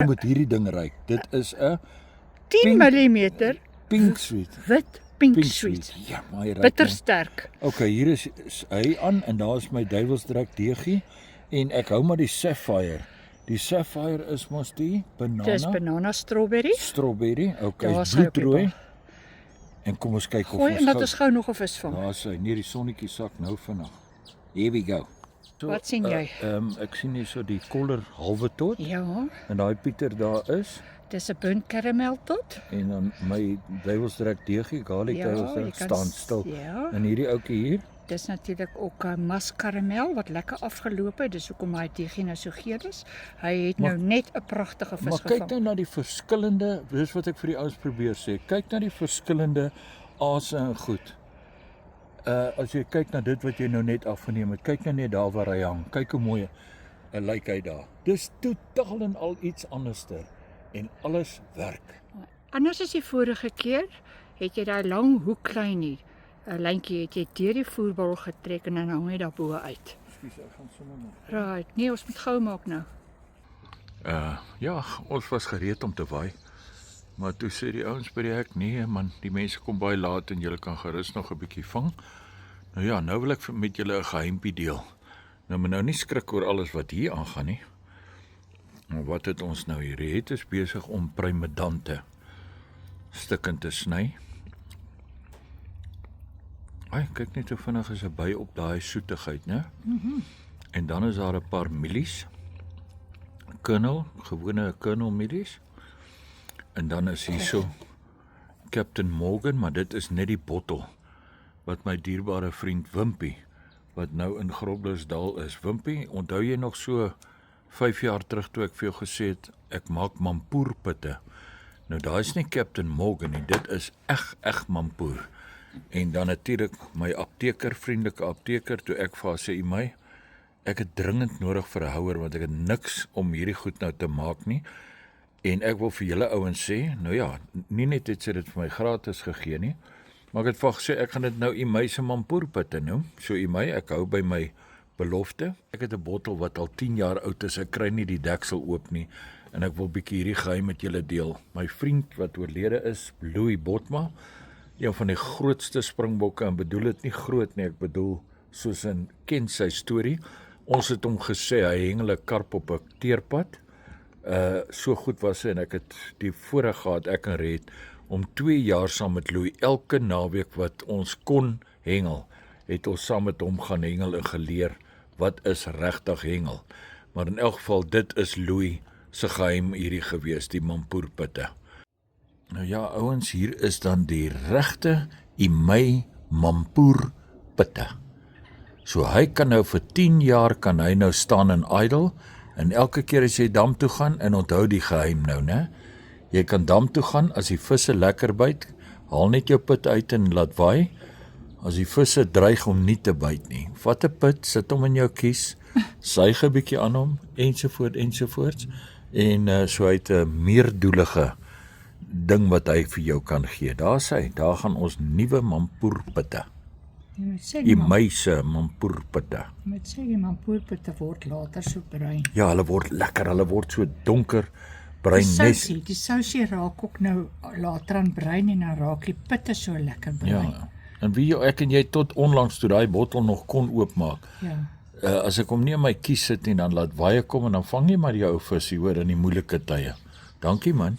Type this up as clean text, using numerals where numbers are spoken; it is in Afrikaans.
Moet hierdie ding ryk. Dit is 'n 10 mm pink sweet. wit pink sweet. Ja, maar hy ryk. Bittersterk. Okay, hier is hy aan en daar is my duiwelsdrek deegie en ek hou maar die sapphire. Die sapphire is mos die banana. Dis banana strawberry. Strawberry. Okay, Daar is sou ek bloedrooi. nie En kom ons kyk of Gooi ons en dat ons gou nog 'n vis vang. Daar is hy. Nee, die sonnetjie sak nou vinnig. Here we go. So, Wat sien jy? Ek sien hier so die koller halwe tot Ja, en daai Pieter daar is dis 'n burnt karamel tot. en dan my duiwelsdrek deegie, garlic Ja, duiwelsdrek jy kan staan stil. Ja, En hierdie ouetjie hier, dis natuurlik ook 'n maskaramel wat lekker afgeloop het. Dis hoekom hy deegie nou so geel is. Hy het nou net 'n pragtige vis maar kyk gevang. nou na die verskillende, dis wat ek vir die ouens probeer sê. Kyk na die verskillende ase en goed. As jy kyk na dit wat jy nou net afgeneem het, kyk nou net daar waar hy hang. Kyk hoe mooi lyk hy daar. Dis totaal en al iets anderster en alles werk. Anders as die vorige keer, het jy daai lang hoeklyn nie. 'n Lyntjie het jy deur die voerbal getrek en dan hang hy daar bo uit. Ekskuus, ek gaan sommer maar. Right, nee, ons moet gou maak nou. Ja, ons was gereed om te waai. Maar toe sê die ouens by die hek, nee man, die mense kom baie laat en julle kan gerus nog 'n bietjie vang. Nou ja, nou wil ek met julle 'n geheimpie deel. Nou moet nou nie skrik oor alles wat hier aangaan nie. Maar wat het ons nou hier? Die het is besig om prymedante stukkend te sny. Ai, kyk net hoe vinnig is 'n by op daai soetigheid, né? En dan is daar 'n paar mielies. Gewone kernel mielies. En dan is hier so Captain Morgan, maar dit is net die bottel wat my dierbare vriend Wimpie, wat nou in Groblersdal is. Wimpie, onthou jy nog so 5 jaar terug toe ek vir jou gesê het, ek maak mampoerpitte. Nou daar is nie Captain Morgan nie, dit is eg mampoer. En dan natuurlik my apteker, vriendelike apteker, toe ek vir haar sê, my, ek het dringend nodig vir 'n houer, want ek het niks om hierdie goed nou te maak nie. En ek wil vir julle ouens sê, nou ja, nie net het sy dit vir my gratis gegee nie, maar ek het vir gesê, ek gaan dit nou my se mampoerpitte noem. So my, ek hou by my belofte. Ek het 'n bottel wat al 10 jaar oud is, ek kry nie die deksel oop nie, en ek wil bietjie hierdie geheim met julle deel. My vriend wat oorlede is, Louis Botma, een van die grootste springbokke, en bedoel dit nie groot nie, ek bedoel, soos in ken sy storie. Ons het hom gesê, hy hengel 'n karp op 'n teerpad. So goed was hy en ek het die voorreg gehad, ek en Red, om 2 jaar saam met Louis, elke naweek wat ons kon hengel, het ons saam met hom gaan hengel en geleer wat is regtig hengel. Maar in elk geval, dit is Louis se geheim hierdie gewees, die mampoerpitte. Nou ja, ouens, hier is dan die regte my mampoerpitte. So hy kan nou vir 10 jaar kan hy nou staan en idle, en elke keer as jy dam toe gaan, en onthou die geheim nou, né? Jy kan dam toe gaan, as die visse lekker byt, haal net jou put uit en laat waai. As die visse dreig om nie te byt nie, vat 'n put, sit hom in jou kies, suig 'n bietjie aan hom, ensovoorts, en so hy het 'n meerdoelige ding wat hy vir jou kan gee. Daar gaan ons nuwe mampoerpitte. My se mampoerpitte. Met sê die mampoerpitte word later so bruin. Ja, hulle word lekker, hulle word so donker, bruin nes. Die sousie raak ook nou later aan bruin en dan raak die pitte so lekker bruin. Ja, en wie ek en jy tot onlangs toe daai bottel nog kon oopmaak. Ja. As ek hom nie in my kies sit nie, dan laat waai kom en dan vang jy maar die ou visie, hoor, in die moeilike tye. Dankie man.